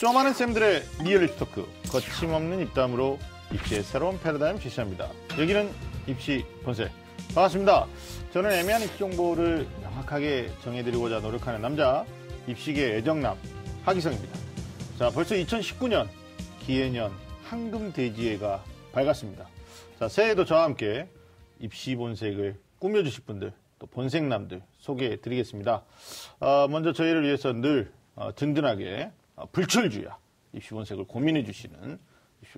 좀 많은 쌤들의 리얼 입시 토크, 거침없는 입담으로 입시의 새로운 패러다임 제시합니다. 여기는 입시 본색. 반갑습니다. 저는 애매한 입시 정보를 명확하게 정해드리고자 노력하는 남자, 입시계 애정남 하기성입니다. 자, 벌써 2019년 기해년 황금돼지해가 밝았습니다. 자, 새해에도 저와 함께 입시 본색을 꾸며주실 분들, 또 본색남들 소개해드리겠습니다. 먼저 저희를 위해서 늘 든든하게 불철주야 입시 본색을 고민해주시는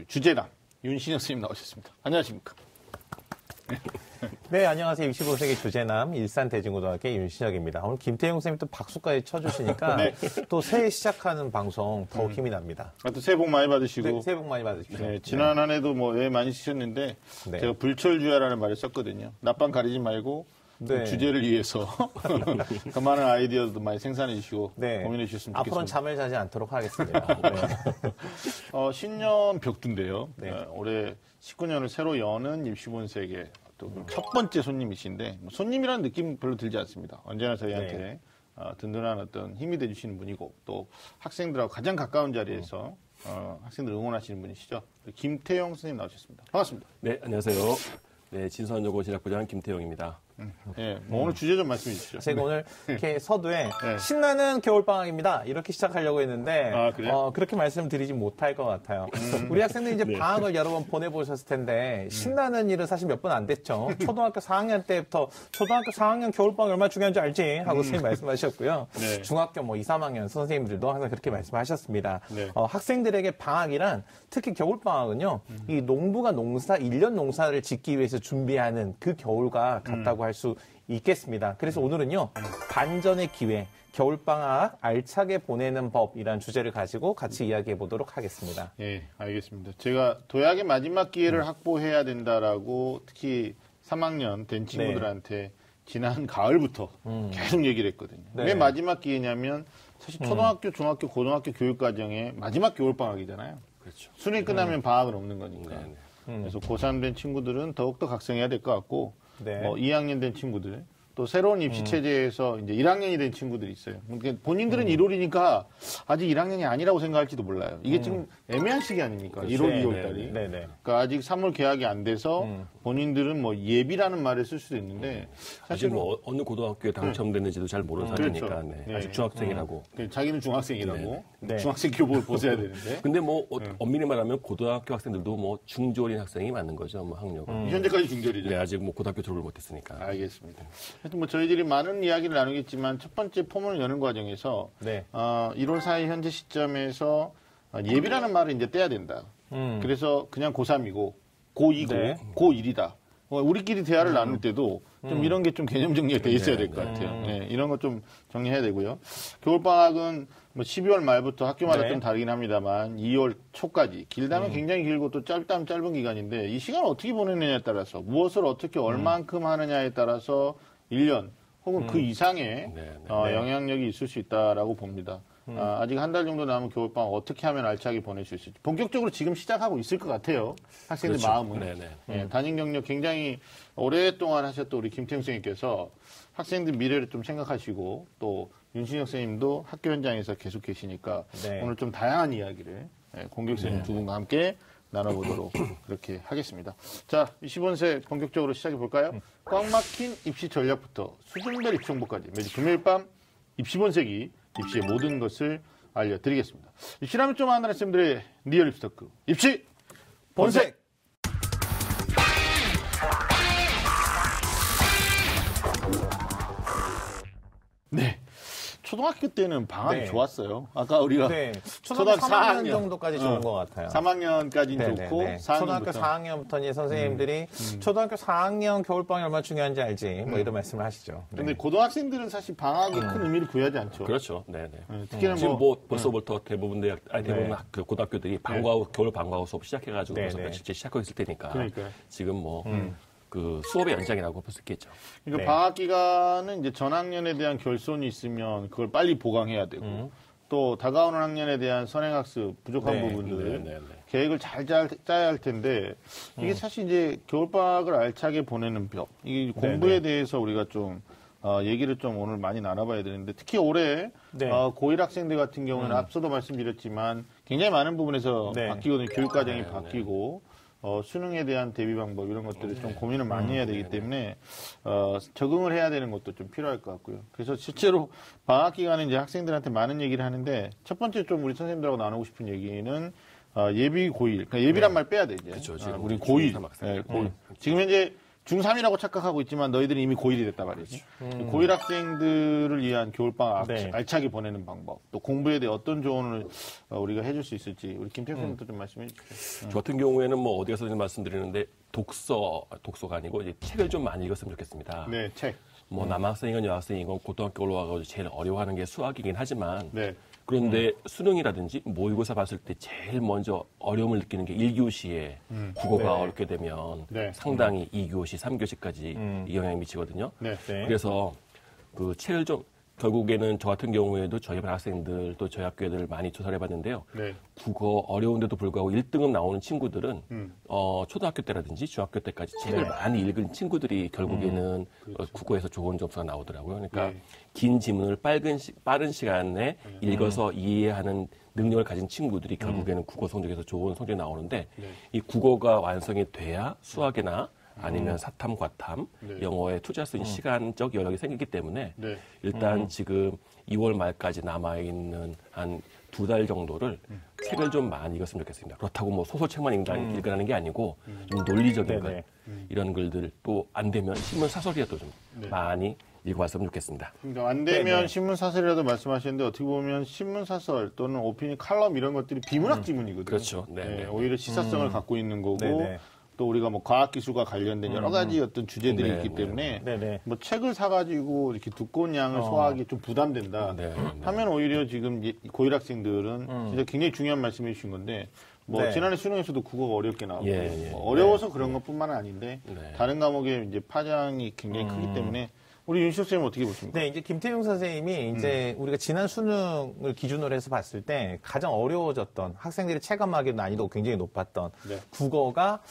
주제남 윤신혁 선생님 나오셨습니다. 안녕하십니까? 네, 안녕하세요. 입시본색의 주제남 일산대진고등학교의 윤신혁입니다. 오늘 김태용 선생님이 또 박수까지 쳐주시니까 네. 또 새해 시작하는 방송 더욱 힘이 납니다. 또 새해 복 많이 받으시고. 네, 새해 복 많이 받으십시오. 네, 지난 한 해도 뭐 애 많이 쓰셨는데 네. 제가 불철주야라는 말을 썼거든요. 낮밤 가리지 말고 네. 주제를 위해서 더 많은 아이디어도 많이 생산해 주시고 네. 고민해 주셨으면 앞으로는 좋겠습니다. 잠을 자지 않도록 하겠습니다. 네. 신년 벽두인데요. 네. 올해 19년을 새로 여는 입시본색의 또 첫 번째 손님이신데 손님이라는 느낌 별로 들지 않습니다. 언제나 저희한테 네. 든든한 어떤 힘이 돼주시는 분이고 또 학생들하고 가장 가까운 자리에서 학생들 응원하시는 분이시죠. 김태용 선생님 나오셨습니다. 반갑습니다. 네, 안녕하세요. 네, 진수한여고 진학부장 김태용입니다. 네, 뭐 오늘 주제 좀 말씀해 주시죠. 제가 오늘 이렇게 서두에 네. 신나는 겨울방학입니다. 이렇게 시작하려고 했는데, 아, 그래요? 그렇게 말씀드리지 못할 것 같아요. 우리 학생들이 이제 방학을 여러 번 보내보셨을 텐데, 신나는 일은 사실 몇 번 안 됐죠. 초등학교 4학년 때부터, 초등학교 4학년 겨울방학 얼마나 중요한지 알지? 하고 선생님 말씀하셨고요. 네. 중학교 뭐 2, 3학년 선생님들도 항상 그렇게 말씀하셨습니다. 네. 학생들에게 방학이란, 특히 겨울방학은요, 이 농부가 1년 농사를 짓기 위해서 준비하는 그 겨울과 같다고 할 수 있겠습니다. 그래서 오늘은요, 반전의 기회, 겨울방학 알차게 보내는 법이라는 주제를 가지고 같이 이야기해 보도록 하겠습니다. 예, 알겠습니다. 제가 도약의 마지막 기회를 확보해야 된다라고 특히 3학년 된 친구들한테 지난 가을부터 계속 얘기를 했거든요. 네. 왜 마지막 기회냐면 사실 초등학교, 중학교, 고등학교 교육 과정의 마지막 겨울방학이잖아요. 그렇죠. 수능이 끝나면 방학은 없는 거니까. 네, 네. 그래서 고3 된 친구들은 더욱더 각성해야 될 것 같고, 네. 2학년 된 친구들, 또 새로운 입시 체제에서 이제 1학년이 된 친구들이 있어요. 그러니까 본인들은 1월이니까 아직 1학년이 아니라고 생각할지도 몰라요. 이게 지금 애매한 시기 아닙니까? 그렇죠. 1월, 네, 2월 네, 달이. 네, 네. 그러니까 아직 3월 개학이 안 돼서 본인들은 뭐 예비라는 말을 쓸 수도 있는데 아직 사실 뭐 어느 고등학교에 당첨됐는지도 잘 모르는 상태니까 그렇죠. 네. 네. 아직 중학생이라고. 자기는 중학생이라고 네. 중학생 교복을 벗어야 되는데 근데 뭐 엄밀히 말하면 고등학교 학생들도 뭐 중졸인 학생이 많은 거죠, 뭐 학력은. 현재까지 중졸이죠. 네, 아직 뭐 고등학교 졸업을 못했으니까. 알겠습니다. 하여튼 뭐 저희들이 많은 이야기를 나누겠지만 첫 번째 포문을 여는 과정에서 네. 1월 4일 현재 시점에서 예비라는 말을 이제 떼야 된다. 그래서 그냥 고3이고 고2고 네. 고1이다. 우리끼리 대화를 나눌 때도 좀 이런 게 좀 개념 정리가 돼 있어야 될 것 같아요. 네, 이런 거 좀 정리해야 되고요. 겨울방학은 뭐 12월 말부터 학교마다 네. 좀 다르긴 합니다만 2월 초까지 길다면 굉장히 길고 또 짧다면 짧은 기간인데 이 시간을 어떻게 보내느냐에 따라서 무엇을 어떻게 얼만큼 하느냐에 따라서 1년 혹은 그 이상의 영향력이 있을 수 있다라고 봅니다. 아직 한 달 정도 남은 겨울방학 어떻게 하면 알차게 보낼 수 있을지 본격적으로 지금 시작하고 있을 것 같아요. 학생들 그렇죠. 마음은. 네네. 예, 담임 경력 굉장히 오랫동안 하셨던 우리 김태형 선생님께서 학생들 미래를 좀 생각하시고 또 윤신혁 선생님도 학교 현장에서 계속 계시니까 네. 오늘 좀 다양한 이야기를 공격 선생님 두 분과 함께 나눠보도록 그렇게 하겠습니다. 자, 20원세 본격적으로 시작해 볼까요? 꽉 막힌 입시 전략부터 수준별 입시 정보까지 매주 금요일 밤 입시본색이 입시의 모든 것을 알려드리겠습니다. 입시라면 좀 아는 학생들의 리얼 입시 토크 입시 본색! 네. 초등학교 때는 방학이 네. 좋았어요. 아까 우리가 네. 초등학교 3학년 정도까지 좋은 것 같아요. 3학년까지는 좋고 네네네. 4학년부터. 초등학교 4학년부터 이제 선생님들이 초등학교 4학년 겨울방학이 얼마나 중요한지 알지 뭐 이런 말씀을 하시죠. 네. 근데 고등학생들은 사실 방학이 큰 의미를 부여하지 않죠. 그렇죠. 네네. 특히나 지금 뭐 뭐 벌써부터 대부분 대부분 네. 그 고등학교들이 방과후 겨울 방과후 수업 시작해가지고 네, 벌써 네. 며칠째 시작하고 있을 테니까 그러니까요. 지금 뭐 그 수업의 연장이라고 볼 수 있겠죠. 그러니까 네. 방학 기간은 이제 전 학년에 대한 결손이 있으면 그걸 빨리 보강해야 되고 또 다가오는 학년에 대한 선행학습 부족한 네. 부분들 네. 계획을 잘 짜야 할 텐데 이게 사실 이제 겨울방학을 알차게 보내는 법, 이 공부에 대해서 우리가 좀 얘기를 좀 오늘 많이 나눠봐야 되는데 특히 올해 네. 고1 학생들 같은 경우는 앞서도 말씀드렸지만 굉장히 많은 부분에서 네. 바뀌거든요. 교육과정이 네, 바뀌고 수능에 대한 대비 방법 이런 것들을 좀 고민을 많이 해야 되기 때문에 적응을 해야 되는 것도 좀 필요할 것 같고요. 그래서 실제로 방학 기간에 이제 학생들한테 많은 얘기를 하는데 첫 번째 좀 우리 선생님들하고 나누고 싶은 얘기는 예비 고1, 그러니까 예비란 말 빼야 돼 이제. 그렇죠. 지금 우리 고1, 중3 학생. 고1. 지금 현재 중3이라고 착각하고 있지만 너희들은 이미 고1이 됐단 말이지. 고1 학생들을 위한 겨울방학 네. 알차게 보내는 방법, 또 공부에 대해 어떤 조언을 우리가 해줄 수 있을지 우리 김태형 선생님도 좀 말씀해 주십시오. 저 같은 경우에는 뭐 어디 가서든 말씀드리는데 독서가 아니고 이제 책을 좀 많이 읽었으면 좋겠습니다. 네, 책. 뭐 남학생이건 여학생이건 고등학교 올라가고 제일 어려워하는 게 수학이긴 하지만 네. 그런데 수능이라든지 모의고사 봤을 때 제일 먼저 어려움을 느끼는 게 1교시에 국어가 네. 어렵게 되면 네. 상당히 2교시, 3교시까지 이 영향이 미치거든요. 네. 네. 그래서 그 책을 좀 결국에는 저 같은 경우에도 저희 반 학생들 또 저희 학교 애들 많이 조사를 해봤는데요. 네. 국어 어려운데도 불구하고 1등급 나오는 친구들은 초등학교 때라든지 중학교 때까지 책을 많이 읽은 친구들이 결국에는 국어에서 좋은 점수가 나오더라고요. 그러니까 네. 긴 지문을 빠른 시간에 읽어서 이해하는 능력을 가진 친구들이 결국에는 국어 성적에서 좋은 성적이 나오는데 이 국어가 완성이 돼야 수학이나 아니면 사탐, 과탐, 네. 영어에 투자할 수 있는 시간적 여력이 생기기 때문에 네. 일단 지금 2월 말까지 남아있는 한 2달 정도를 책을 좀 많이 읽었으면 좋겠습니다. 그렇다고 뭐 소설책만 읽으라는 게 아니고 좀 논리적인 것, 이런 글들 또 안 되면 신문 사설이라도 좀 많이 읽어봤으면 좋겠습니다. 그러니까 안 되면 네네. 신문 사설이라도 말씀하셨는데 어떻게 보면 신문 사설 또는 오피니언 칼럼 이런 것들이 비문학 지문이거든요. 그렇죠. 네. 오히려 시사성을 갖고 있는 거고 네네. 또 우리가 뭐 과학기술과 관련된 여러 가지 어떤 주제들이 네, 있기 네. 때문에 네네. 뭐 책을 사가지고 이렇게 두꺼운 양을 소화하기 좀 부담된다 네, 네. 하면 오히려 지금 고1 학생들은 진짜 굉장히 중요한 말씀해 주신 건데 뭐 네. 지난해 수능에서도 국어가 어렵게 나오고 예, 예. 뭐 어려워서 그런 것뿐만 아닌데 네. 다른 과목의 이제 파장이 굉장히 크기 때문에 우리 윤시혁 선생님 어떻게 보십니까? 네, 이제 김태용 선생님이 이제 우리가 지난 수능을 기준으로 해서 봤을 때 가장 어려워졌던 학생들이 체감하기 난이도가 굉장히 높았던 네. 국어가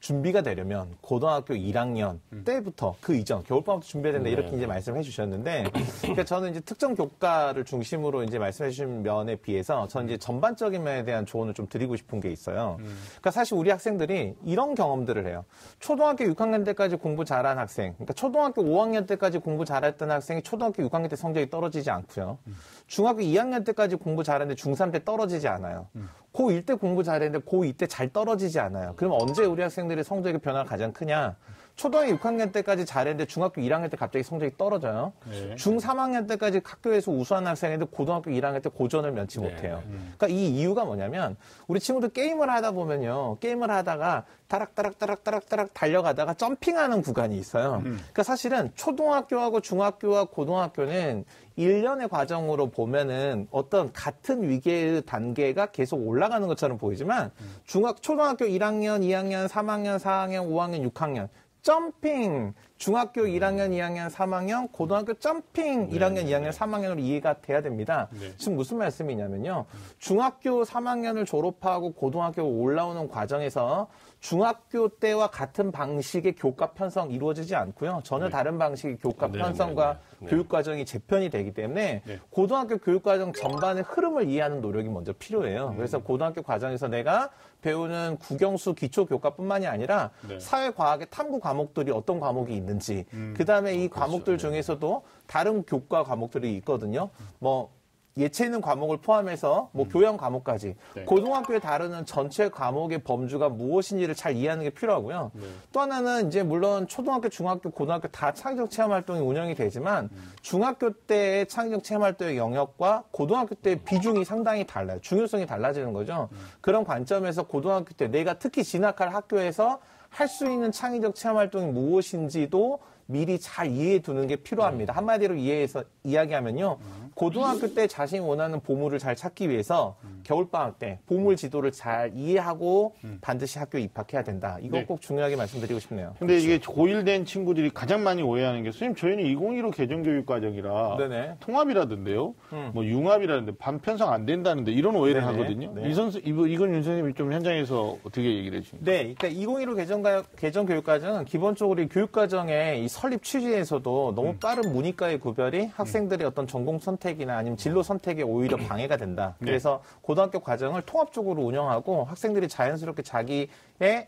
준비가 되려면 고등학교 1학년 때부터 그 이전 겨울방학도 준비해야 된다 이렇게 이제 말씀해 주셨는데 그러니까 저는 이제 특정 교과를 중심으로 이제 말씀해 주신 면에 비해서 저는 이제 전반적인 면에 대한 조언을 좀 드리고 싶은 게 있어요. 그러니까 사실 우리 학생들이 이런 경험들을 해요. 초등학교 6학년 때까지 공부 잘한 학생, 그러니까 초등학교 5학년 때까지 공부 잘했던 학생이 초등학교 6학년 때 성적이 떨어지지 않고요. 중학교 2학년 때까지 공부 잘했는데 중3 때 떨어지지 않아요. 고1 때 공부 잘했는데 고2 때 잘 떨어지지 않아요. 그럼 언제 우리 학생들의 성적의 변화가 가장 크냐? 초등학교 6학년 때까지 잘했는데 중학교 1학년 때 갑자기 성적이 떨어져요. 네. 중3학년 때까지 학교에서 우수한 학생인데 고등학교 1학년 때 고전을 면치 못해요. 그러니까 이 이유가 뭐냐면 우리 친구들 게임을 하다 보면요. 게임을 하다가 따락따락 달려가다가 점핑하는 구간이 있어요. 그러니까 사실은 초등학교하고 중학교와 고등학교는 1년의 과정으로 보면은 어떤 같은 위계의 단계가 계속 올라가는 것처럼 보이지만 초등학교 1학년, 2학년, 3학년, 4학년, 5학년, 6학년 점핑, 중학교 1학년, 2학년, 3학년, 고등학교 점핑 1학년, 2학년, 3학년으로 이해가 돼야 됩니다. 지금 무슨 말씀이냐면요. 중학교 3학년을 졸업하고 고등학교 올라오는 과정에서 중학교 때와 같은 방식의 교과 편성 이루어지지 않고요. 전혀 다른 방식의 교과 편성과 교육 과정이 재편이 되기 때문에 고등학교 교육 과정 전반의 흐름을 이해하는 노력이 먼저 필요해요. 그래서 고등학교 과정에서 내가 배우는 국영수 기초 교과뿐만이 아니라 사회과학의 탐구 과목들이 어떤 과목이 있는지, 그다음에 이 과목들 중에서도 다른 교과 과목들이 있거든요. 뭐 예체능 과목을 포함해서 뭐 교양 과목까지 고등학교에 다루는 전체 과목의 범주가 무엇인지를 잘 이해하는 게 필요하고요. 또 하나는 이제 물론 초등학교, 중학교, 고등학교 다 창의적 체험 활동이 운영이 되지만 중학교 때의 창의적 체험 활동의 영역과 고등학교 때의 비중이 상당히 달라요. 중요성이 달라지는 거죠. 그런 관점에서 고등학교 때 내가 특히 진학할 학교에서 할 수 있는 창의적 체험 활동이 무엇인지도 미리 잘 이해해 두는 게 필요합니다. 한마디로 이야기하면요. 고등학교 때 자신이 원하는 보물을 잘 찾기 위해서 겨울방학 때 보물 지도를 잘 이해하고 반드시 학교에 입학해야 된다. 이거 네. 꼭 중요하게 말씀드리고 싶네요. 근데 이게 고1 된 친구들이 가장 많이 오해하는 게 선생님 저희는 2015 개정교육과정이라 네네. 통합이라던데요. 뭐 융합이라는데 반편성 안 된다는데 이런 오해를 네네. 하거든요. 네. 이건 윤 선생님이 좀 현장에서 어떻게 얘기를 해주십니까? 네, 그러니까 2015 개정교육과정은 기본적으로 이 교육과정의 이 설립 취지에서도 너무 빠른 문이과의 구별이 학생들의 어떤 전공 선택이나 아니면 진로 선택에 오히려 방해가 된다. 네. 그래서 고등학교 과정을 통합적으로 운영하고 학생들이 자연스럽게 자기의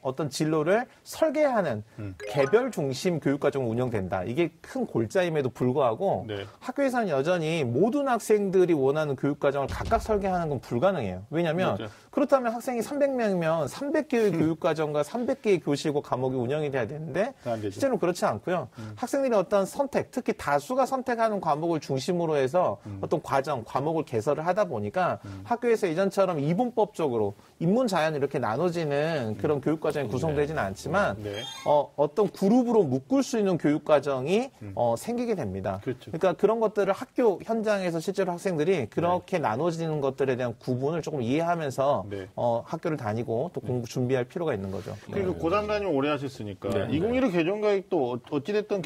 어떤 진로를 설계하는 개별 중심 교육과정을 운영된다. 이게 큰 골자임에도 불구하고 네. 학교에서는 여전히 모든 학생들이 원하는 교육과정을 각각 설계하는 건 불가능해요. 왜냐하면 맞아요. 그렇다면 학생이 300명이면 300개의 교육과정과 300개의 교실과 과목이 운영이 돼야 되는데 안 되죠. 실제로는 그렇지 않고요. 학생들이 어떤 선택, 특히 다수가 선택하는 과목을 중심으로 해서 어떤 과정, 과목을 개설을 하다 보니까 학교에서 예전처럼 이분법적으로 인문, 자연 이렇게 나눠지는 그런 교육과정이 구성되지는 않지만 네. 어떤 그룹으로 묶을 수 있는 교육과정이 생기게 됩니다. 그렇죠. 그러니까 그런 것들을 학교 현장에서 실제로 학생들이 그렇게 나눠지는 것들에 대한 구분을 조금 이해하면서 네. 학교를 다니고 또 공부 준비할 필요가 있는 거죠. 그리고 고3 단위 오래 하셨으니까 네. 2015 개정과정도 어찌됐든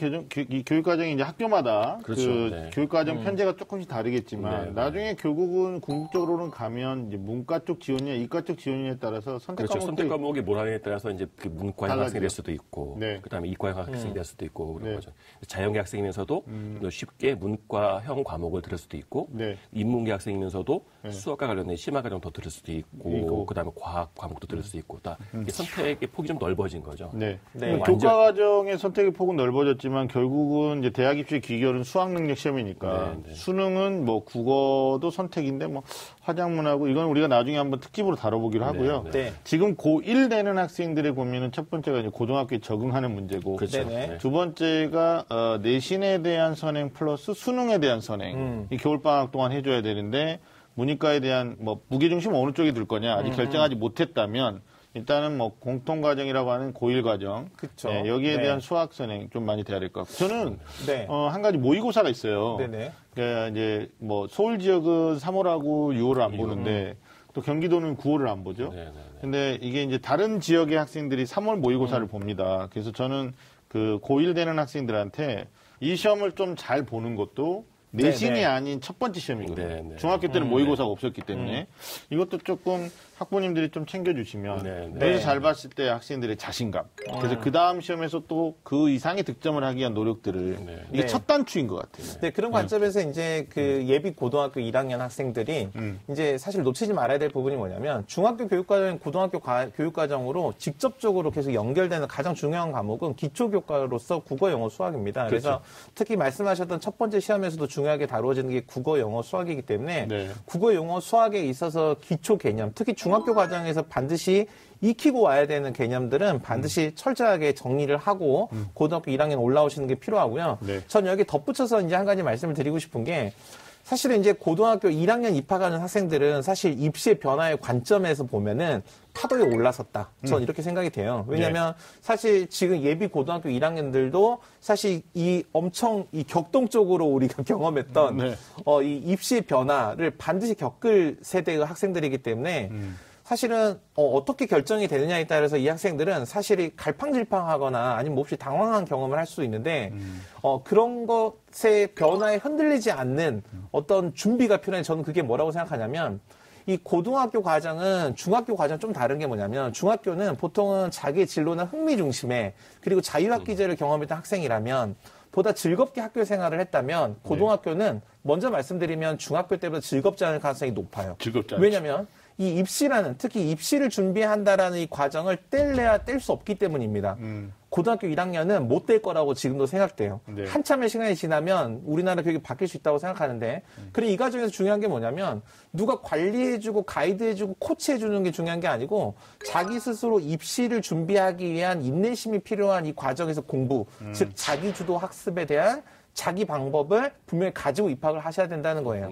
이 교육과정이 이제 학교마다 그렇죠. 그 네. 교육과정 편제가 조금씩 다르겠지만 네. 나중에 결국은 궁극적으로는 가면 이제 문과 쪽 지원이냐 이과 쪽 지원이냐에 따라서 선택 그렇죠. 과목도 선택 과목이 뭐라느냐에 따라서 이제 그 문과형 달라지죠. 학생이 될 수도 있고, 네. 그다음에 이과형 학생이 될 수도 있고 그런 네. 거죠. 자연계 학생이면서도 더 쉽게 문과형 과목을 들을 수도 있고, 네. 인문계 학생이면서도 수학과 관련된 심화 과정 더 들을 수도 있고, 있고. 그다음에 과학 과목도 들을 수도 있고, 다 이게 선택의 폭이 좀 넓어진 거죠. 네. 네. 교과 과정의 선택의 폭은 넓어졌지만 결국은 이제 대학 입시 기결은 수학 능력 시험이니까 네, 네. 수능은 뭐 국어도 선택인데 뭐 화작문하고 이건 우리가 나중에 한번 특집으로 다뤄보기로 하고요. 네. 네. 지금 고1 되는 학생들의 고민은 첫 번째가 이제 고등학교에 적응하는 문제고 그렇죠. 네네. 네. 두 번째가 내신에 대한 선행 플러스 수능에 대한 선행. 이 겨울방학 동안 해줘야 되는데 문이과에 대한 뭐 무게중심 어느 쪽에 둘 거냐 아직 결정하지 못했다면 일단은 뭐 공통과정이라고 하는 고1 과정 그쵸. 네, 여기에 네. 대한 수학 선행 좀 많이 돼야 될 것 같고 저는 네. 한 가지 모의고사가 있어요. 네네. 그러니까 이제 뭐 서울 지역은 3월하고 6월을 안 보는데 또 경기도는 9월을 안 보죠. 네, 네, 네. 근데 이게 이제 다른 지역의 학생들이 3월 모의고사를 봅니다. 그래서 저는 그 고1 되는 학생들한테 이 시험을 좀 잘 보는 것도 내신이 네, 네. 아닌 첫 번째 시험이거든요. 네, 네. 중학교 때는 모의고사가 없었기 때문에 이것도 조금 학부모님들이 좀 챙겨주시면 네, 네. 그래서 잘 봤을 때 학생들의 자신감. 그래서 그 다음 시험에서 또 그 이상의 득점을 하기 위한 노력들을 네. 이게 네. 첫 단추인 것 같아요. 네, 그런 관점에서 이제 그 예비 고등학교 1학년 학생들이 이제 사실 놓치지 말아야 될 부분이 뭐냐면 중학교 교육과정, 고등학교 교육과정으로 직접적으로 계속 연결되는 가장 중요한 과목은 기초교과로서 국어, 영어, 수학입니다. 그래서 특히 말씀하셨던 첫 번째 시험에서도 중요하게 다루어지는 게 국어, 영어, 수학이기 때문에 네. 국어, 영어, 수학에 있어서 기초 개념, 특히 중학교 과정에서 반드시 익히고 와야 되는 개념들은 반드시 철저하게 정리를 하고 고등학교 1학년 올라오시는 게 필요하고요. 네. 전 여기 덧붙여서 이제 한 가지 말씀을 드리고 싶은 게 사실은 이제 고등학교 1학년 입학하는 학생들은 사실 입시의 변화의 관점에서 보면은 파도에 올라섰다. 전 이렇게 생각이 돼요. 왜냐하면 사실 지금 예비 고등학교 1학년들도 사실 이 엄청 이 격동적으로 우리가 경험했던 네. 이 입시의 변화를 반드시 겪을 세대의 학생들이기 때문에 사실은 어떻게 결정이 되느냐에 따라서 이 학생들은 사실이 갈팡질팡하거나 아니면 몹시 당황한 경험을 할 수 있는데 그런 것의 변화에 흔들리지 않는 어떤 준비가 필요해. 저는 그게 뭐라고 생각하냐면 이 고등학교 과정은 중학교 과정 좀 다른 게 뭐냐면 중학교는 보통은 자기의 진로나 흥미 중심에 그리고 자유학기제를 경험했던 학생이라면 보다 즐겁게 학교 생활을 했다면 고등학교는 먼저 말씀드리면 중학교 때보다 즐겁지 않을 가능성이 높아요. 즐겁지 않죠. 왜냐하면 이 입시라는 특히 입시를 준비한다라는 이 과정을 뗄래야 뗄 수 없기 때문입니다. 고등학교 1학년은 못 될 거라고 지금도 생각돼요. 네. 한참의 시간이 지나면 우리나라 교육이 바뀔 수 있다고 생각하는데 그리고 이 과정에서 중요한 게 뭐냐면 누가 관리해주고 가이드해주고 코치해주는 게 중요한 게 아니고 자기 스스로 입시를 준비하기 위한 인내심이 필요한 이 과정에서 공부, 즉 자기주도 학습에 대한 자기 방법을 분명히 가지고 입학을 하셔야 된다는 거예요.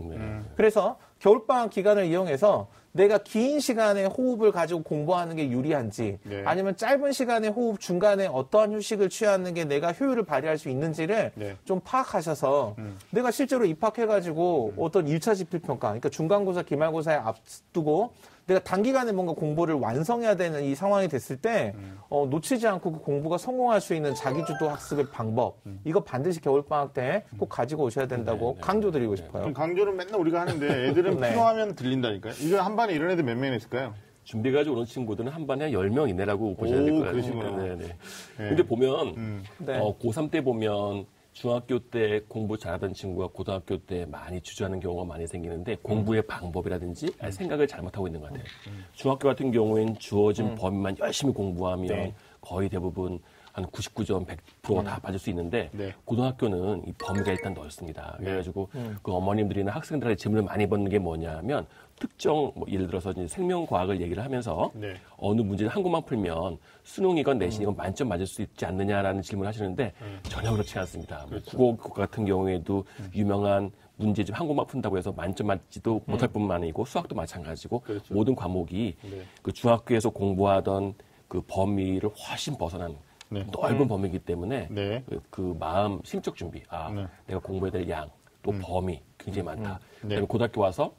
그래서 겨울방학 기간을 이용해서 내가 긴 시간의 호흡을 가지고 공부하는 게 유리한지 네. 아니면 짧은 시간의 호흡 중간에 어떠한 휴식을 취하는 게 내가 효율을 발휘할 수 있는지를 네. 좀 파악하셔서 내가 실제로 입학해가지고 어떤 1차 지필평가, 그러니까 중간고사, 기말고사에 앞두고 내가 단기간에 뭔가 공부를 완성해야 되는 이 상황이 됐을 때 놓치지 않고 그 공부가 성공할 수 있는 자기주도 학습의 방법 이거 반드시 겨울방학 때 꼭 가지고 오셔야 된다고 강조드리고 싶어요. 그럼 강조는 맨날 우리가 하는데 애들은 네. 필요하면 들린다니까요. 이거 한 반에 이런 애들 몇 명 있을까요? 준비해가지고 오는 친구들은 한 반에 10명 이내라고 보셔야 될 거예요. 그러시구나. 네네. 근데 보면, 네. 고3 때 보면 중학교 때 공부 잘하던 친구가 고등학교 때 많이 주저하는 경우가 많이 생기는데 공부의 방법이라든지 생각을 잘못하고 있는 것 같아요. 중학교 같은 경우에는 주어진 범위만 열심히 공부하면 네. 거의 대부분 한 99점, 100%다 받을 수 있는데 네. 고등학교는 이 범위가 일단 넓습니다. 그래가지고 그 어머님들이나 학생들한테 질문을 많이 받는 게 뭐냐면 특정 뭐 예를 들어서 이제 생명과학을 얘기를 하면서 네. 어느 문제를 한 곳만 풀면 수능이건 내신이건 만점 맞을 수 있지 않느냐라는 질문을 하시는데 전혀 그렇지 않습니다. 그렇죠. 뭐 국어 같은 경우에도 유명한 문제집 한 곳만 푼다고 해서 만점 맞지도 못할 뿐만 아니고 수학도 마찬가지고 그렇죠. 모든 과목이 네. 그 중학교에서 공부하던 그 범위를 훨씬 벗어난 네. 넓은 범위이기 때문에 네. 그 마음 심적 준비 네. 내가 공부해야 될 양 또 범위 굉장히 많다. 네. 그다음에 고등학교 와서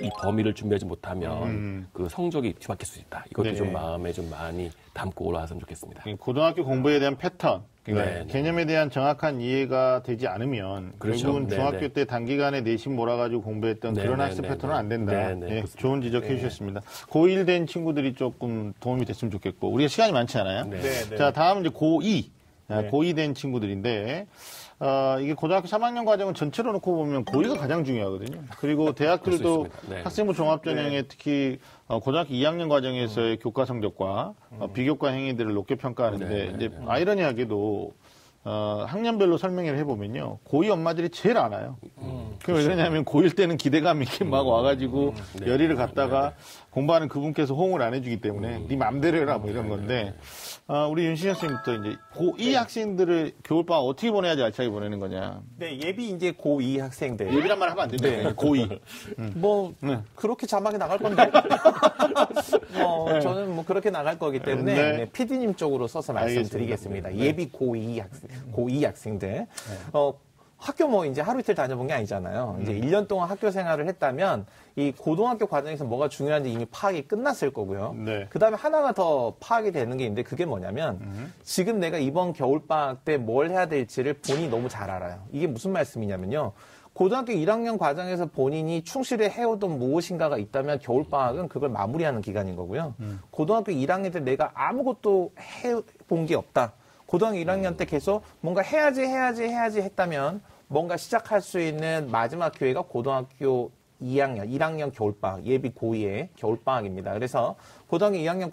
이 범위를 준비하지 못하면 그 성적이 뒤바뀔 수 있다. 이것도 네. 좀 마음에 좀 많이 담고 올라왔으면 좋겠습니다. 고등학교 공부에 대한 패턴, 그러니까 네, 네. 개념에 대한 정확한 이해가 되지 않으면 그렇죠. 결국은 네, 중학교 네. 때 단기간에 내신 몰아가지고 공부했던 네, 그런 네, 학습 네, 패턴은 네. 안 된다. 네, 네, 예, 그렇습니다. 좋은 지적해 주셨습니다. 고1 된 친구들이 조금 도움이 됐으면 좋겠고 우리가 시간이 많지 않아요. 네. 네. 자, 다음 이제 고2. 네. 고2 된 친구들인데, 이게 고등학교 3학년 과정은 전체로 놓고 보면 고2가 가장 중요하거든요. 그리고 대학들도 있습니다. 네. 학생부 종합전형에 특히 고등학교 2학년 과정에서의 교과 성적과 비교과 행위들을 높게 평가하는데, 네, 네, 이제 네. 아이러니하게도 학년별로 설명을 해보면요. 고2 엄마들이 제일 안 와요. 그게 왜 그러냐면 고1 때는 기대감 있게 막 와가지고 네. 열의를 갖다가 공부하는 그분께서 호응을 안 해주기 때문에 네 맘대로 해라 뭐 이런 건데 우리 윤신영 선생님부터 이제 고2 학생들을 겨울방학 어떻게 보내야지 알차게 보내는 거냐. 네, 예비 이제 고2 학생들. 얘기란 말 하면 안 됩니다. 고2. 뭐 그렇게 자막이 나갈 건데 저는 뭐 그렇게 나갈 거기 때문에 네. 네, PD님 쪽으로 써서 말씀드리겠습니다. 예비 고2 학생들 학교 뭐 이제 하루 이틀 다녀본 게 아니잖아요. 이제 1년 동안 학교 생활을 했다면 이 고등학교 과정에서 뭐가 중요한지 이미 파악이 끝났을 거고요. 네. 그다음에 하나가 더 파악이 되는 게 있는데 그게 뭐냐면 지금 내가 이번 겨울방학 때 뭘 해야 될지를 본인이 너무 잘 알아요. 이게 무슨 말씀이냐면요. 고등학교 1학년 과정에서 본인이 충실히 해오던 무엇인가가 있다면 겨울방학은 그걸 마무리하는 기간인 거고요. 고등학교 1학년 때 내가 아무것도 해본 게 없다. 고등학교 1학년 때 계속 뭔가 해야지 했다면 뭔가 시작할 수 있는 마지막 기회가 고등학교 1학년 겨울방학, 예비 고2의 겨울방학입니다. 그래서 고등학교 2학년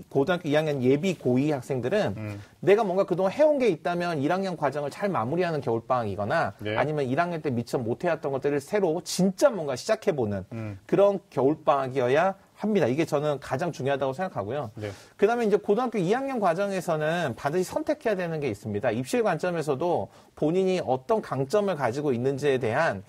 고등학교 2학년 예비 고2 학생들은 내가 뭔가 그동안 해온 게 있다면 1학년 과정을 잘 마무리하는 겨울방학이거나 네. 아니면 1학년 때 미처 못해왔던 것들을 새로 진짜 뭔가 시작해보는 그런 겨울방학이어야 합니다. 이게 저는 가장 중요하다고 생각하고요. 네. 그 다음에 이제 고등학교 2학년 과정에서는 반드시 선택해야 되는 게 있습니다. 입시 관점에서도 본인이 어떤 강점을 가지고 있는지에 대한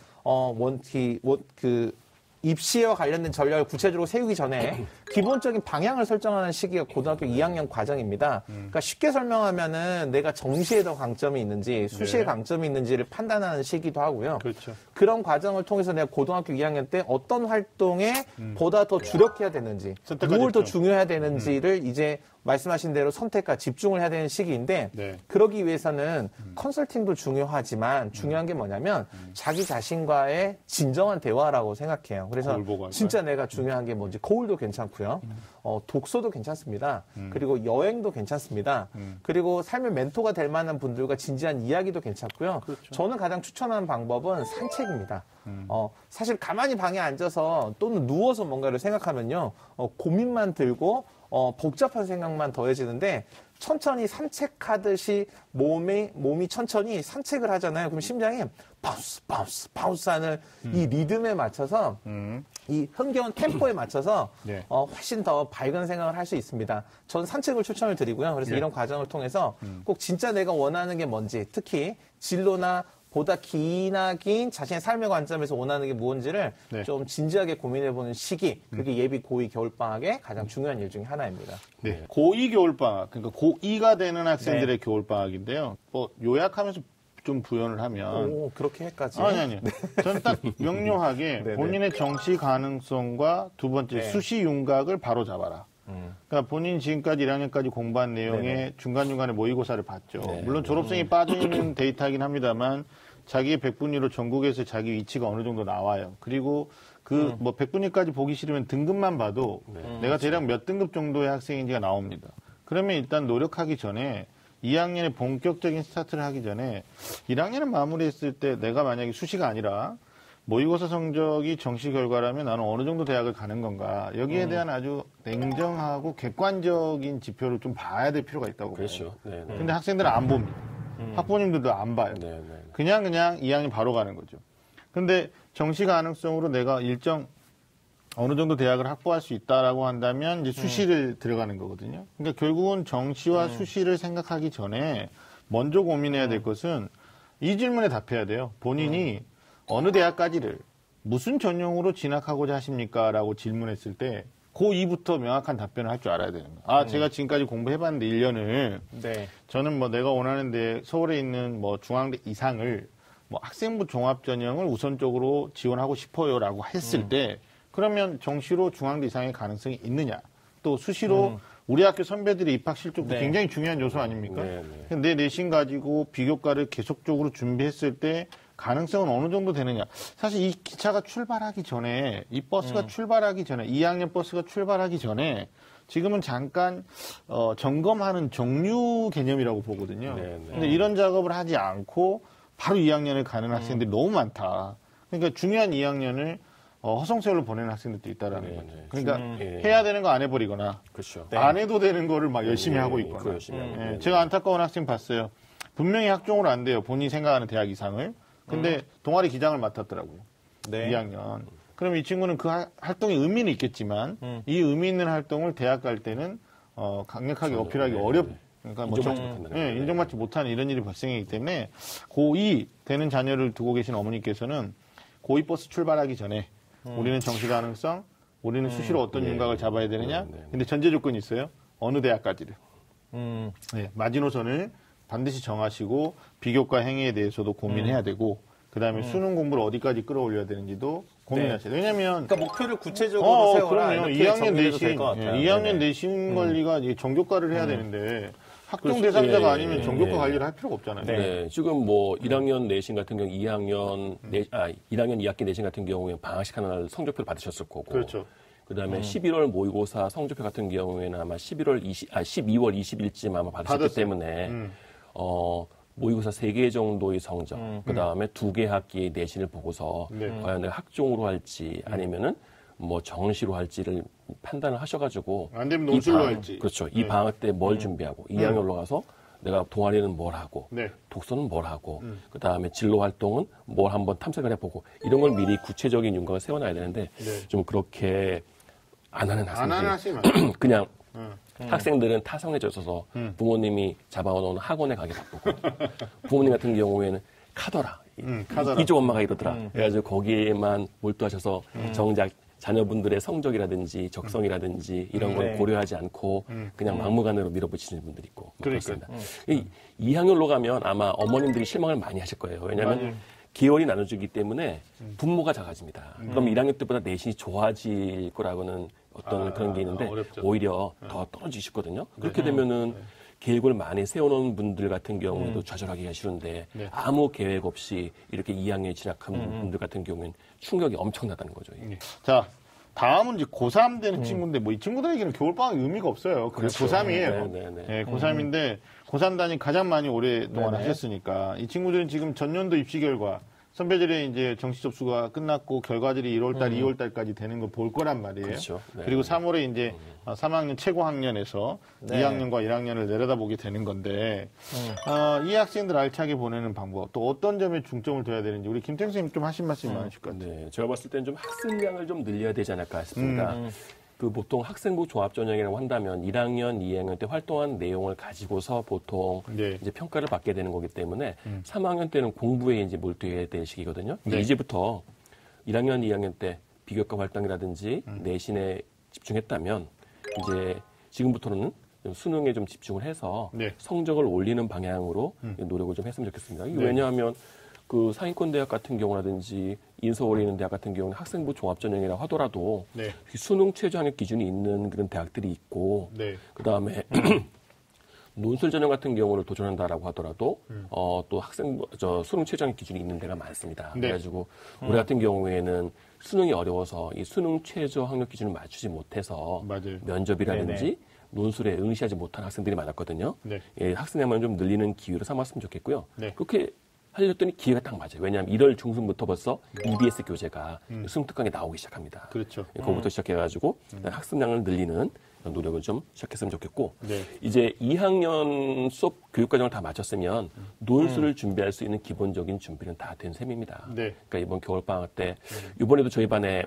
입시와 관련된 전략을 구체적으로 세우기 전에 기본적인 방향을 설정하는 시기가 고등학교 2학년 과정입니다. 그러니까 쉽게 설명하면은 내가 정시에 더 강점이 있는지 수시에 네. 강점이 있는지를 판단하는 시기도 하고요. 그렇죠. 그런 과정을 통해서 내가 고등학교 2학년 때 어떤 활동에 보다 더 주력해야 되는지, 선택과 무엇 더 집중. 중요해야 되는지를 이제 말씀하신 대로 선택과 집중을 해야 되는 시기인데 네. 그러기 위해서는 컨설팅도 중요하지만 중요한 게 뭐냐면 자기 자신과의 진정한 대화라고 생각해요. 그래서 거울 보고 할까요? 진짜 내가 중요한 게 뭔지 거울도 괜찮고요. 독서도 괜찮습니다. 그리고 여행도 괜찮습니다. 그리고 삶의 멘토가 될 만한 분들과 진지한 이야기도 괜찮고요. 그렇죠. 저는 가장 추천하는 방법은 산책입니다. 사실 가만히 방에 앉아서 또는 누워서 뭔가를 생각하면요. 고민만 들고 복잡한 생각만 더해지는데 천천히 산책하듯이 몸이 천천히 산책을 하잖아요. 그럼 심장이 바운스 하는 이 리듬에 맞춰서 이 흥겨운 템포에 맞춰서 네. 훨씬 더 밝은 생각을 할 수 있습니다. 전 산책을 추천을 드리고요. 그래서 네. 이런 과정을 통해서 꼭 진짜 내가 원하는 게 뭔지 특히 진로나 보다 기나 긴 자신의 삶의 관점에서 원하는 게 무엇인지를 네. 좀 진지하게 고민해보는 시기, 그게 예비 고2 겨울방학의 가장 중요한 일 중에 하나입니다. 네. 고2 겨울방학, 그러니까 고2가 되는 학생들의 겨울방학인데요. 뭐 요약하면서 좀 부연을 하면 오, 그렇게까지? 아니요. 저는 딱 명료하게 네네. 본인의 정시 가능성과 두 번째 네. 수시 윤곽을 바로 잡아라. 그러니까 본인 지금까지 1학년까지 공부한 내용의 네네. 중간중간에 모의고사를 봤죠. 네. 물론 졸업생이 빠져있는 데이터이긴 합니다만 자기의 백분위로 전국에서 자기 위치가 어느 정도 나와요. 그리고 그 뭐 백분위까지 보기 싫으면 등급만 봐도 내가 대략 몇 등급 정도의 학생인지가 나옵니다. 그러면 일단 노력하기 전에 2학년에 본격적인 스타트를 하기 전에 1학년을 마무리했을 때 내가 만약에 수시가 아니라 모의고사 성적이 정시 결과라면 나는 어느 정도 대학을 가는 건가 여기에 대한 아주 냉정하고 객관적인 지표를 좀 봐야 될 필요가 있다고 봐요. 그렇죠. 네, 네. 근데 학생들은 안 봅니다. 학부모님들도 안 봐요. 네, 네. 그냥 2학년 바로 가는 거죠. 근데 정시 가능성으로 내가 일정 어느 정도 대학을 확보할 수 있다라고 한다면 이제 수시를 들어가는 거거든요. 그러니까 결국은 정시와 수시를 생각하기 전에 먼저 고민해야 될 것은 이 질문에 답해야 돼요. 본인이 어느 대학까지를 무슨 전형으로 진학하고자 하십니까? 라고 질문했을 때 고2부터 명확한 답변을 할 줄 알아야 되는 거예요. 아, 제가 지금까지 공부해봤는데 1년을 네. 저는 뭐 내가 원하는데 서울에 있는 뭐 중앙대 이상을 뭐 학생부 종합 전형을 우선적으로 지원하고 싶어요라고 했을 때 그러면 정시로 중앙대 이상의 가능성이 있느냐? 또 수시로 우리 학교 선배들의 입학 실적도 네. 굉장히 중요한 요소 아닙니까? 네, 내 내신 가지고 비교과를 계속적으로 준비했을 때 가능성은 어느 정도 되느냐? 사실 이 기차가 출발하기 전에 이 버스가 출발하기 전에 2학년 버스가 출발하기 전에 지금은 잠깐 점검하는 정류 개념이라고 보거든요. 네, 네. 근데 이런 작업을 하지 않고 바로 2학년을 가는 학생들이 너무 많다. 그러니까 중요한 2학년을 허송세월로 보내는 학생들도 있다라는 네, 거죠. 네. 그러니까 예. 해야 되는 거 안 해버리거나 그렇죠. 네. 안 해도 되는 거를 막 열심히 예, 하고 예, 있거나. 그거 열심히 하고. 예, 네, 제가 안타까운 학생 봤어요. 분명히 학종으로 안 돼요. 본인이 생각하는 대학 이상을. 근데 동아리 기장을 맡았더라고요. 네. 2학년. 그럼 이 친구는 그 활동의 의미는 있겠지만 이 의미 있는 활동을 대학 갈 때는 강력하게 어필하기 네, 네, 어렵. 네. 그러니까 인정받지 못한다는 예, 거예요. 인정받지 못하는 이런 일이 발생하기 때문에 고2 되는 자녀를 두고 계신 어머니께서는 고2 버스 출발하기 전에 우리는 정시 가능성, 우리는 수시로 어떤 네. 윤곽을 잡아야 되느냐. 네, 네. 근데 전제 조건이 있어요. 어느 대학까지를. 음. 네, 마지노선을 반드시 정하시고 비교과 행위에 대해서도 고민해야 되고 그다음에 수능 공부를 어디까지 끌어올려야 되는지도 고민하셔야 돼요. 왜냐면 그러니까 목표를 구체적으로 세워라. 그럼요. 이렇게 2학년 정리해도 될 내신, 것 같아요. 2학년 네네. 내신 관리가 이제 전교과를 해야 되는데 학종 그렇죠. 대상자가 예, 아니면 예, 전교과 예. 관리를 할 필요가 없잖아요. 네. 지금 뭐 1학년 내신 같은 경우 1학년 2학기 내신 같은 경우에 방학식 하나를 성적표를 받으셨을 거고. 그렇죠. 그다음에 11월 모의고사 성적표 같은 경우에는 아마 12월 20일쯤 아마 받으셨기 받았어요. 때문에 모의고사 3개 정도의 성적, 그다음에 2개 학기의 내신을 보고서 네. 과연 내가 학종으로 할지 아니면은 뭐 정시로 할지를 판단을 하셔가지고 안 되면 이 논술로 방학- 할지. 그렇죠. 이 방학 때 뭘 준비하고 2학년로 가서 내가 동아리는 뭘 하고 네. 독서는 뭘 하고 그다음에 진로 활동은 뭘 한번 탐색을 해보고 이런 걸 미리 구체적인 윤곽을 세워놔야 되는데 네. 좀 그렇게 안 하는 안 하는 학생들이 학생이 많아요. 그냥 학생들은 타성해져 있어서 부모님이 잡아오는 학원에 가기 바쁘고 부모님 같은 경우에는 카더라. 카더라. 이쪽 엄마가 이러더라. 그래가지고 거기에만 몰두하셔서 정작 자녀분들의 성적이라든지 적성이라든지 이런 걸 네. 고려하지 않고 그냥 막무가내로 밀어붙이는 분들이 있고 뭐 그러니까요. 그렇습니다. 2학년로 가면 아마 어머님들이 실망을 많이 하실 거예요. 왜냐하면 계열이 나눠지기 때문에 분모가 작아집니다. 그럼 1학년 때보다 내신이 좋아질 거라고는 어떤 그런 게 있는데 어렵죠. 오히려 더 떨어지시거든요. 그렇게 되면은 계획을 많이 세워놓은 분들 같은 경우에도 좌절하기가 쉬운데 아무 계획 없이 이렇게 2학년에 진학한 분들 같은 경우에는 충격이 엄청나다는 거죠. 이게. 자, 다음은 이제 고3 되는 친구인데, 뭐 이 친구들에게는 겨울방학이 의미가 없어요. 그렇죠. 고3이에요. 네, 네, 네. 네, 고3인데, 고3 단위 가장 많이 오랫동안 네네. 하셨으니까, 이 친구들은 지금 전년도 입시 결과, 선배들의 이제 정시 접수가 끝났고, 결과들이 1월달, 2월달까지 되는 거 볼 거란 말이에요. 그렇죠. 네. 그리고 3월에 이제 3학년 최고 학년에서 네. 2학년과 1학년을 내려다보게 되는 건데, 이 학생들 알차게 보내는 방법, 또 어떤 점에 중점을 둬야 되는지, 우리 김태형 선생님 좀 하신 말씀이 많으실 것 같아요. 네, 제가 봤을 때는 좀 학습량을 좀 늘려야 되지 않을까 싶습니다. 그 보통 학생부 조합 전형이라고 한다면 1학년, 2학년 때 활동한 내용을 가지고서 보통 네. 이제 평가를 받게 되는 거기 때문에 3학년 때는 공부에 이제 몰두해야 될 시기거든요. 네. 이제부터 1학년, 2학년 때 비교과 활동이라든지 내신에 집중했다면 이제 지금부터는 수능에 좀 집중을 해서 네. 성적을 올리는 방향으로 노력을 좀 했으면 좋겠습니다. 이게 네. 왜냐하면 그 상위권 대학 같은 경우라든지 인서울에 있는 대학 같은 경우는 학생부 종합 전형이라고 하더라도 네. 수능 최저 학력 기준이 있는 그런 대학들이 있고 네. 그다음에 논술 전형 같은 경우를 도전한다라고 하더라도 또 수능 최저 학력 기준이 있는 데가 많습니다. 네. 그래가지고 우리 같은 경우에는 수능이 어려워서 이 수능 최저 학력 기준을 맞추지 못해서 맞아요. 면접이라든지 네네. 논술에 응시하지 못한 학생들이 많았거든요. 네. 예, 학생량만 좀 늘리는 기회로 삼았으면 좋겠고요. 네. 그렇게 하려더니 기회가 딱 맞아요. 왜냐하면 1월 중순부터 벌써 EBS 교재가 수능 특강에 나오기 시작합니다. 그렇죠. 예, 그거부터 시작해가지고 학습량을 늘리는 노력을 좀 시작했으면 좋겠고 네. 이제 2학년 수업 교육과정을 다 마쳤으면 논술을 준비할 수 있는 기본적인 준비는 다 된 셈입니다. 네. 그러니까 이번 겨울방학 때 이번에도 저희 반에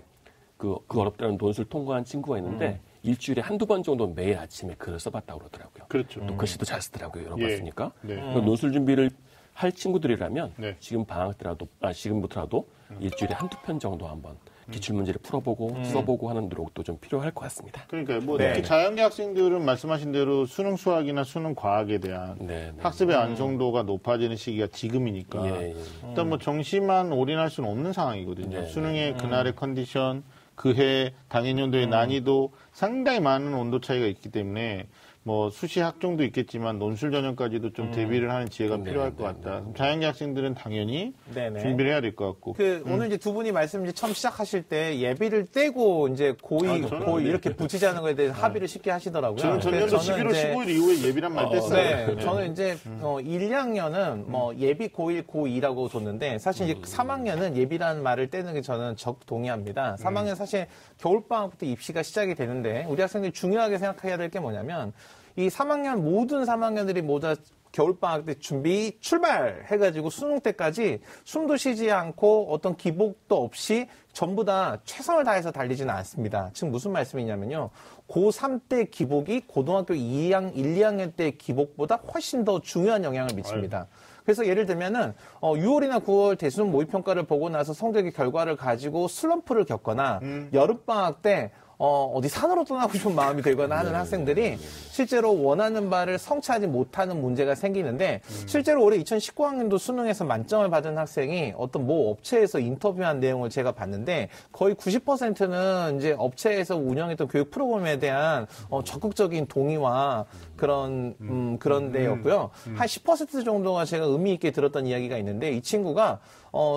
그 어렵다는 논술 통과한 친구가 있는데 일주일에 한두 번 정도 매일 아침에 글을 써봤다고 그러더라고요. 그렇죠. 또 글씨도 잘 쓰더라고요. 이런 예. 거 쓰니까. 네. 그러니까 논술 준비를 할 친구들이라면 네. 지금 방학 때라도 지금부터라도 일주일에 한두 편 정도 한번 기출 문제를 풀어보고 써보고 하는 노력도 좀 필요할 것 같습니다. 그러니까 뭐 네. 특히 자연계 학생들은 말씀하신 대로 수능 수학이나 수능 과학에 대한 네, 네. 학습의 완성도가 높아지는 시기가 지금이니까 예, 예. 일단 뭐 정시만 올인할 수는 없는 상황이거든요. 네, 수능의 그날의 컨디션, 그해 당해년도의 난이도 상당히 많은 온도 차이가 있기 때문에 뭐 수시 학종도 있겠지만 논술 전형까지도 좀 대비를 하는 지혜가 필요할 것 같다. 그럼 자연계 학생들은 당연히 네네. 준비를 해야 될 것 같고. 오늘 이제 두 분이 말씀 이제 처음 시작하실 때 예비를 떼고 이제 저는 고2 네. 이렇게 붙이자는 거에 대해 합의를 쉽게 하시더라고요. 저는 전년도 그래서 11월 이제 15일 이후에 예비란 말 뗐어요. 네, 저는 이제 1, 2학년은 뭐 예비 고1, 고2라고 뒀는데 사실 이제 3학년은 예비라는 말을 떼는 게 저는 적 동의합니다. 3학년 사실 겨울방학부터 입시가 시작이 되는데 우리 학생들이 중요하게 생각해야 될 게 뭐냐면 이 3학년 모든 3학년들이 모두 겨울방학 때 준비 출발해가지고 수능 때까지 숨도 쉬지 않고 어떤 기복도 없이 전부 다 최선을 다해서 달리지는 않습니다. 지금 무슨 말씀이냐면요. 고3 때 기복이 고등학교 1, 2학년 때 기복보다 훨씬 더 중요한 영향을 미칩니다. 그래서 예를 들면은 6월이나 9월 대수능 모의평가를 보고 나서 성적의 결과를 가지고 슬럼프를 겪거나 여름방학 때 어디 산으로 떠나고 싶은 마음이 들거나 하는 학생들이 실제로 원하는 바를 성취하지 못하는 문제가 생기는데 실제로 올해 2019학년도 수능에서 만점을 받은 학생이 어떤 모 업체에서 인터뷰한 내용을 제가 봤는데 거의 90%는 이제 업체에서 운영했던 교육 프로그램에 대한 적극적인 동의와 그런 데였고요. 한 10% 정도가 제가 의미 있게 들었던 이야기가 있는데 이 친구가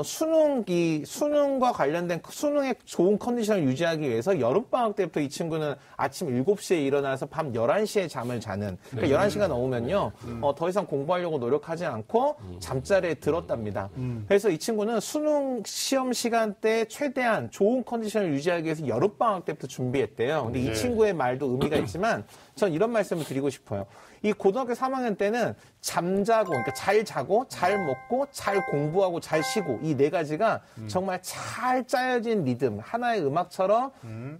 수능과 관련된 수능의 좋은 컨디션을 유지하기 위해서 여름방학 때부터 이 친구는 아침 7시에 일어나서 밤 11시에 잠을 자는, 그러니까 11시가 넘으면요, 더 이상 공부하려고 노력하지 않고 잠자리에 들었답니다. 그래서 이 친구는 수능 시험 시간 때 최대한 좋은 컨디션을 유지하기 위해서 여름방학 때부터 준비했대요. 근데 이 친구의 말도 의미가 있지만 전 이런 말씀을 드리고 싶어요. 이 고등학교 3학년 때는 잠자고, 그러니까 잘 자고, 잘 먹고, 잘 공부하고, 잘 쉬고, 이 네 가지가 정말 잘 짜여진 리듬, 하나의 음악처럼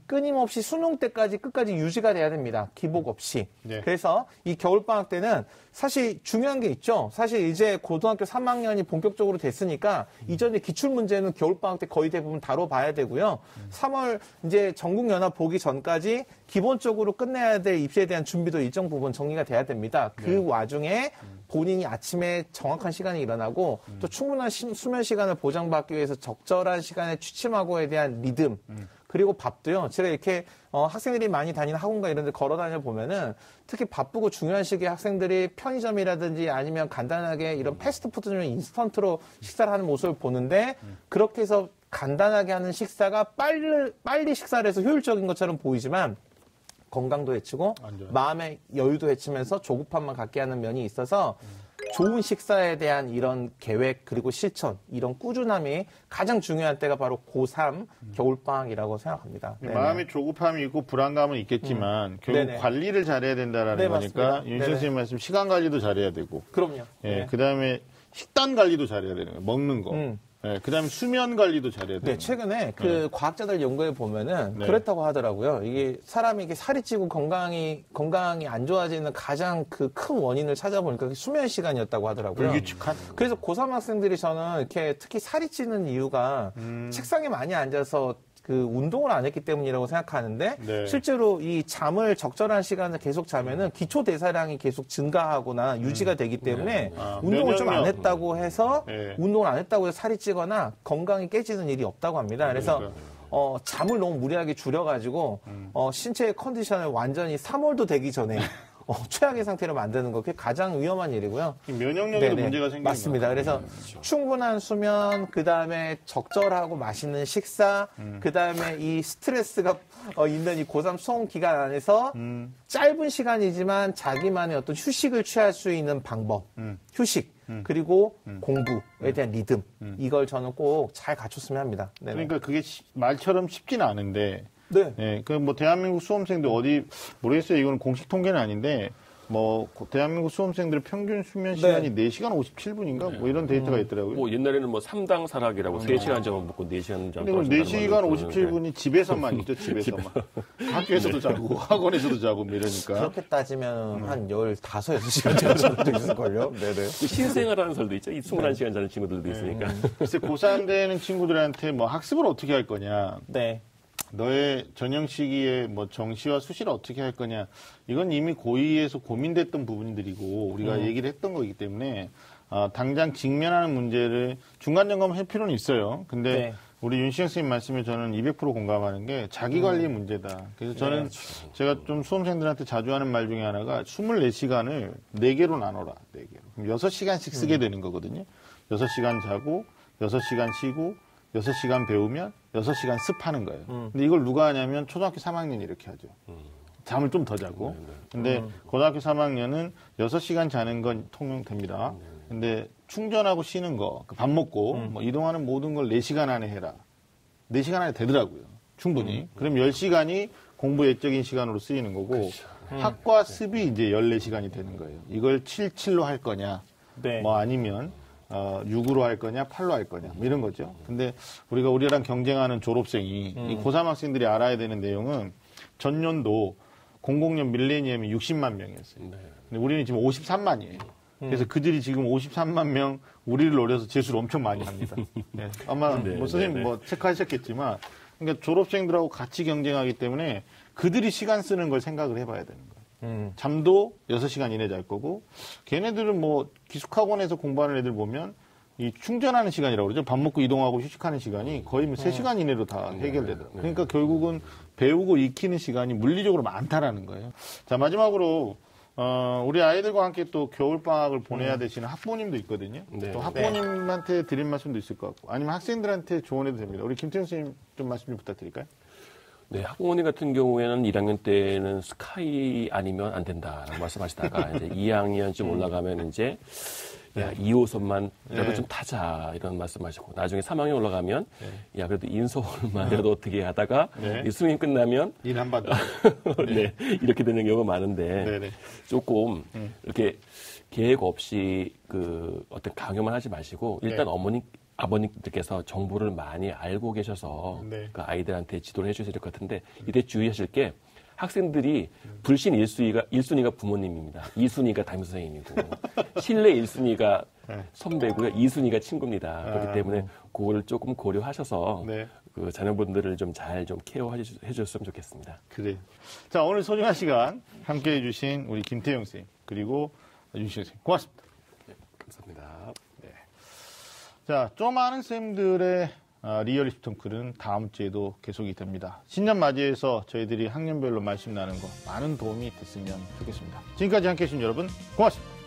끊임없이 수능 때까지 끝까지 유지가 돼야 됩니다. 기복 없이. 네. 그래서 이 겨울방학 때는 사실 중요한 게 있죠. 사실 이제 고등학교 3학년이 본격적으로 됐으니까 이전에 기출문제는 겨울방학 때 거의 대부분 다뤄봐야 되고요. 3월 이제 전국연합 보기 전까지 기본적으로 끝내야 될 입시에 대한 준비도 일정 부분 정리가 돼야 됩니다. 그 와중에 본인이 아침에 정확한 시간에 일어나고 또 충분한 수면 시간을 보장받기 위해서 적절한 시간에 취침하고에 대한 리듬 그리고 밥도요. 제가 이렇게 학생들이 많이 다니는 학원가 이런 데 걸어 다녀 보면은 특히 바쁘고 중요한 시기에 학생들이 편의점이라든지 아니면 간단하게 이런 패스트푸드 중 인스턴트로 식사를 하는 모습을 보는데 그렇게 해서 간단하게 하는 식사가 빨리 식사를 해서 효율적인 것처럼 보이지만 건강도 해치고 마음의 여유도 해치면서 조급함만 갖게 하는 면이 있어서 좋은 식사에 대한 이런 계획 그리고 실천 이런 꾸준함이 가장 중요한 때가 바로 고3 겨울방학이라고 생각합니다. 네네. 마음의 조급함이 있고 불안감은 있겠지만 결국 네네. 관리를 잘해야 된다라는 네, 거니까 맞습니다. 윤 선생님 말씀 시간 관리도 잘해야 되고 그럼요. 예, 네. 그다음에 식단 관리도 잘해야 되는 거예요. 먹는 거. 네, 그다음에 수면 관리도 잘해야 돼요. 네, 최근에 그 과학자들 연구에 보면은 네. 그렇다고 하더라고요. 이게 사람이 이게 살이 찌고 건강이 안 좋아지는 가장 그 큰 원인을 찾아보니까 수면 시간이었다고 하더라고요. 불규칙한. 그래서 고3 학생들이 저는 이렇게 특히 살이 찌는 이유가 책상에 많이 앉아서 그 운동을 안 했기 때문이라고 생각하는데 네. 실제로 이 잠을 적절한 시간을 계속 자면은 기초 대사량이 계속 증가하거나 유지가 되기 때문에 아, 운동을 좀 안 면역력. 했다고 해서 네. 운동을 안 했다고 해서 살이 찌거나 건강이 깨지는 일이 없다고 합니다. 그래서 그러니까. 잠을 너무 무리하게 줄여가지고 신체의 컨디션을 완전히 3월도 되기 전에 최악의 상태로 만드는 거 그게 가장 위험한 일이고요. 면역력에도 네네. 문제가 생기는 맞습니다. 것 그래서 충분한 수면, 그 다음에 적절하고 맛있는 식사, 그 다음에 이 스트레스가 있는 이 고3 수험 기간 안에서 짧은 시간이지만 자기만의 어떤 휴식을 취할 수 있는 방법, 휴식, 그리고 공부에 대한 리듬, 이걸 저는 꼭 잘 갖췄으면 합니다. 네네. 그러니까 그게 말처럼 쉽지는 않은데 네. 네, 그 뭐 대한민국 수험생들 어디 모르겠어요. 이거는 공식 통계는 아닌데 뭐 대한민국 수험생들의 평균 수면 시간이 4시간 57분인가 뭐 이런 데이터가 있더라고요. 뭐 옛날에는 뭐 3당 사락이라고 3시간 잠을 먹고 4시간 잠. 근데 그 4시간 57분이 집에서만 있죠, 집에서만. 학교에서도 자고, 학원에서도 자고, 뭐 이러니까. 그렇게 따지면 한 15-6시간 정도 있을걸요? 네네. 신생아라는 설도 있죠. 21시간 자는 친구들도 있으니까. 글쎄, 고3 되는 친구들한테 뭐 학습을 어떻게 할 거냐. 네. 너의 전형 시기에 뭐 정시와 수시를 어떻게 할 거냐. 이건 이미 고2에서 고민됐던 부분들이고 우리가 얘기를 했던 거기 때문에 당장 직면하는 문제를 중간 점검할 필요는 있어요. 근데 네. 우리 윤시영 선생님 말씀에 저는 200% 공감하는 게 자기 관리의 문제다. 그래서 저는 제가 좀 수험생들한테 자주 하는 말 중에 하나가 24시간을 4개로 나눠라. 4개로. 그럼 6시간씩 쓰게 되는 거거든요. 6시간 자고 6시간 쉬고 6시간 배우면 6시간 습하는 거예요. 근데 이걸 누가 하냐면 초등학교 3학년이 이렇게 하죠. 잠을 좀 더 자고. 근데 고등학교 3학년은 6시간 자는 건 통용됩니다. 근데 충전하고 쉬는 거, 밥 먹고 뭐 이동하는 모든 걸 4시간 안에 해라. 4시간 안에 되더라고요. 충분히. 그럼 10시간이 공부 외적인 시간으로 쓰이는 거고 학과 습이 이제 14시간이 되는 거예요. 이걸 7로 할 거냐. 네. 뭐 아니면 6으로 할 거냐, 8로 할 거냐, 뭐 이런 거죠. 근데 우리랑 경쟁하는 졸업생이 이 고3 학생들이 알아야 되는 내용은 전년도 00년 밀레니엄이 60만 명이었어요. 근데 우리는 지금 53만이에요. 그래서 그들이 지금 53만 명 우리를 노려서 재수를 엄청 많이 합니다. 네. 아마 뭐 선생님 뭐 체크하셨겠지만 그러니까 졸업생들하고 같이 경쟁하기 때문에 그들이 시간 쓰는 걸 생각을 해봐야 되는 거예요. 잠도 6시간 이내 잘 거고 걔네들은 뭐 기숙학원에서 공부하는 애들 보면 이 충전하는 시간이라고 그러죠. 밥 먹고 이동하고 휴식하는 시간이 거의 뭐 3시간 이내로 다 해결되더라고요. 그러니까 결국은 배우고 익히는 시간이 물리적으로 많다라는 거예요. 자, 마지막으로 우리 아이들과 함께 또 겨울방학을 보내야 되시는 학부모님도 있거든요. 네. 또 학부모님한테 드릴 말씀도 있을 것 같고 아니면 학생들한테 조언해도 됩니다. 우리 김태형 선생님 좀 말씀 좀 부탁드릴까요? 네, 학부모님 같은 경우에는 1학년 때는 스카이 아니면 안 된다라고 말씀하시다가 이제 2학년쯤 올라가면 이제 야, 2호선만이라도 좀 타자 이런 말씀하시고 나중에 3학년 올라가면 야 그래도 인서울만이라도 어떻게 하다가 이 수능 끝나면 일 한 번 더. 네, 이렇게 되는 경우가 많은데 네네. 조금 이렇게 계획 없이 그 어떤 강요만 하지 마시고 일단 아버님들께서 정보를 많이 알고 계셔서 네. 그 아이들한테 지도를 해주셔야 될 것 같은데 이때 주의하실 게 학생들이 불신 1순위가 부모님입니다. 2순위가 담임선생님이고 실내 1순위가 선배고요. 2순위가 친구입니다. 그렇기 때문에 그거를 조금 고려하셔서 네. 그 자녀분들을 좀 잘 좀 케어해 주셨으면 좋겠습니다. 그래요. 자, 오늘 소중한 시간 함께 해주신 우리 김태형 선생님 그리고 윤시영 선생님 고맙습니다. 네, 감사합니다. 자, 좀 아는 쌤들의 리얼리스트 덩크는 다음 주에도 계속이 됩니다. 신년 맞이해서 저희들이 학년별로 말씀 나눈 거 많은 도움이 됐으면 좋겠습니다. 지금까지 함께 해주신 여러분 고맙습니다.